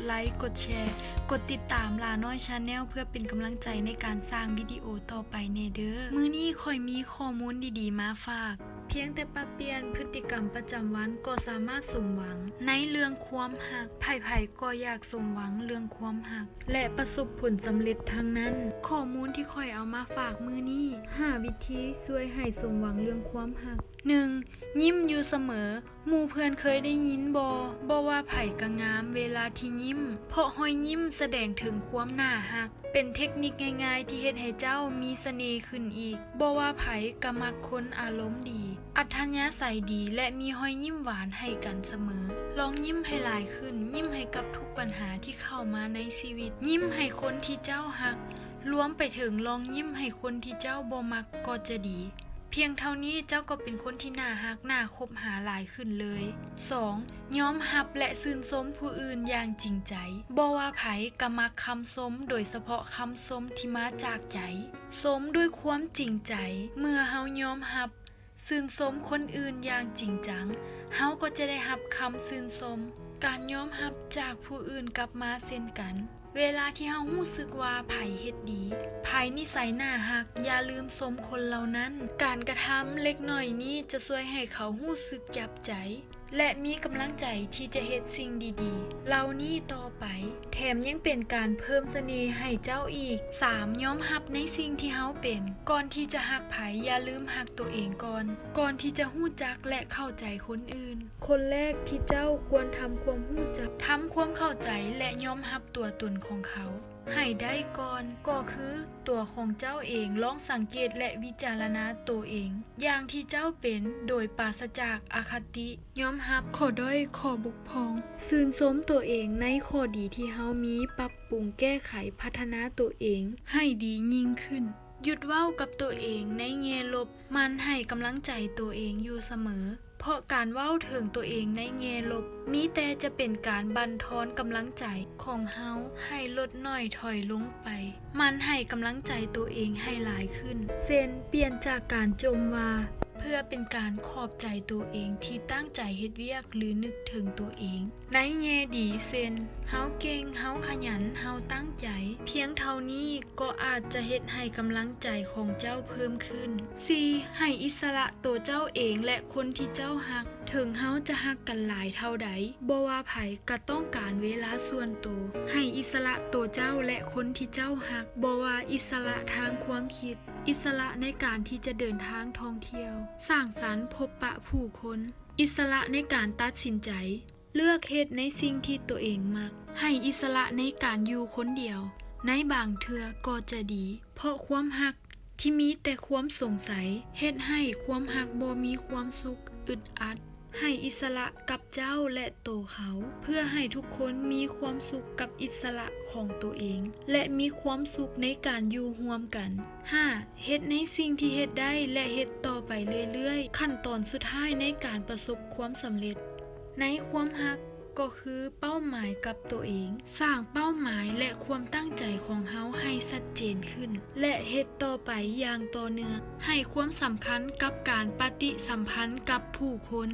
ไลค์กดแชร์กดติดตามลาน้อยชาแนลเพื่อเป็นกำลังใจในการสร้างวิดีโอต่อไปเด้อมื้อนี้ค่อยมีข้อมูลดีๆมาฝากเพียงแต่ปรับเปลี่ยนพฤติกรรมประจำวันก็สามารถสมหวังในเรื่องความหักไผๆก็อยากสมหวังเรื่องความหักและประสบผลสำเร็จทั้งนั้นข้อมูลที่ค่อยเอามาฝากมื้อนี้5วิธีช่วยให้สมหวังเรื่องความหัก 1. ยิ้มอยู่เสมอหมู่เพื่อนเคยได้ยินบ่ว่าไผก็งามเวลาที่ยิ้มเพราะหอยยิ้มแสดงถึงความน่าฮักเป็นเทคนิคง่ายๆที่เฮ็ดให้เจ้ามีเสน่ห์ขึ้นอีกบ่ว่าไผก็มักคนอารมณ์ดีอัธยาศัยดีและมีหอยยิ้มหวานให้กันเสมอลองยิ้มให้หลายขึ้นยิ้มให้กับทุกปัญหาที่เข้ามาในชีวิตยิ้มให้คนที่เจ้าฮักรวมไปถึงลองยิ้มให้คนที่เจ้าบ่มักก็จะดีเพียงเท่านี้เจ้าก็เป็นคนที่น่าฮักน่าคบหาหลายขึ้นเลย 2. ยอมรับและชื่นชมผู้อื่นอย่างจริงใจบ่ว่าไผก็มักคำชมโดยเฉพาะคำชมที่มาจากใจชมด้วยความจริงใจเมื่อเฮายอมรับชื่นชมคนอื่นอย่างจริงจังเฮาก็จะได้รับคำชื่นชมการยอมรับจากผู้อื่นกลับมาเช่นกันเวลาที่เฮารู้สึกว่าไผเฮ็ดดีไผนิสัยน่าฮักอย่าลืมชมคนเหล่านั้นการกระทำเล็กน้อยนี้จะช่วยให้เขารู้สึกจับใจและมีกำลังใจที่จะเฮ็ดสิ่งดีๆเหล่านี้ต่อไปแถมยังเป็นการเพิ่มเสน่ห์ให้เจ้าอีก 3. ยอมรับในสิ่งที่เฮาเป็นก่อนที่จะฮักไผอย่าลืมฮักตัวเองก่อนที่จะรู้จักและเข้าใจคนอื่นคนแรกที่เจ้าควรทำความรู้จักทำความเข้าใจและยอมรับตัวตนของเขาให้ได้ก่อนก็คือตัวของเจ้าเองลองสังเกตและวิจารณาตัวเองอย่างที่เจ้าเป็นโดยปราศจากอคติยอมรับข้อด้อยข้อบกพร่องชื่นชมตัวเองในข้อดีที่เฮามีปรับปรุงแก้ไขพัฒนาตัวเองให้ดียิ่งขึ้นหยุดเว้ากับตัวเองในแง่ลบมันให้กำลังใจตัวเองอยู่เสมอเพราะการเว้าถึงตัวเองในแง่ลบมีแต่จะเป็นการบั่นทอนกำลังใจของเฮาให้ลดน้อยถอยลงไปมันให้กำลังใจตัวเองให้หลายขึ้นเช่นเปลี่ยนจากการจมว่าเพื่อเป็นการขอบใจตัวเองที่ตั้งใจเฮ็ดเวียกหรือนึกถึงตัวเองในแง่ดีเช่นเฮาเก่งเฮาขยันเฮาตั้งใจเพียงเท่านี้ก็อาจจะเฮ็ดให้กำลังใจของเจ้าเพิ่มขึ้น 4. ให้อิสระตัวเจ้าเองและคนที่เจ้าฮักถึงเฮาจะฮักกันหลายเท่าใดบ่ว่าไผก็ต้องการเวลาส่วนตัวให้อิสระตัวเจ้าและคนที่เจ้าฮักบ่ว่าอิสระทางความคิดอิสระในการที่จะเดินทางท่องเที่ยวสร้างสรรค์พบปะผู้คนอิสระในการตัดสินใจเลือกเฮ็ดในสิ่งที่ตัวเองมักให้อิสระในการอยู่คนเดียวในบางเทื่อก็จะดีเพราะความฮักที่มีแต่ความสงสัยเฮ็ดให้ความฮักบ่มีความสุขอึดอัดให้อิสระกับเจ้าและตัวเขาเพื่อให้ทุกคนมีความสุขกับอิสระของตัวเองและมีความสุขในการอยู่ร่วมกัน 5. เฮ็ดในสิ่งที่เฮ็ดได้และเฮ็ดต่อไปเรื่อยๆขั้นตอนสุดท้ายในการประสบความสำเร็จในความฮักก็คือเป้าหมายกับตัวเองสร้างเป้าหมายและความตั้งใจของเฮาให้ชัดเจนขึ้นและเฮ็ดต่อไปอย่างต่อเนื่องให้ความสำคัญกับการปฏิสัมพันธ์กับผู้คน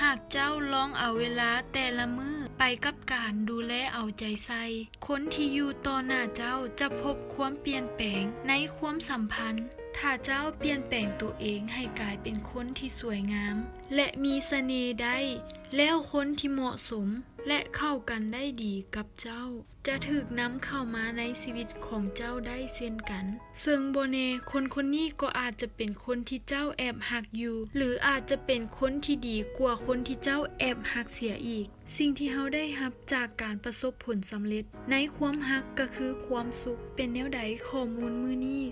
หากเจ้าลองเอาเวลาแต่ละมื้อไปกับการดูแลเอาใจใส่คนที่อยู่ต่อหน้าเจ้าจะพบความเปลี่ยนแปลงในความสัมพันธ์ถ้าเจ้าเปลี่ยนแปลงตัวเองให้กลายเป็นคนที่สวยงามและมีเสน่ห์ได้แล้วคนที่เหมาะสมและเข้ากันได้ดีกับเจ้าจะถูกนำเข้ามาในชีวิตของเจ้าได้เช่นกันซึ่งบ่แน่คนนี้ก็อาจจะเป็นคนที่เจ้าแอบหักอยู่หรืออาจจะเป็นคนที่ดีกว่าคนที่เจ้าแอบหักเสียอีกสิ่งที่เฮาได้รับจากการประสบผลสำเร็จในความหักก็คือความสุขเป็นแนวใดข้อมูลมื้อนี้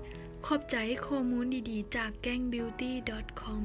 ขอบใจข้อมูลดีๆจาก gangbeauty.com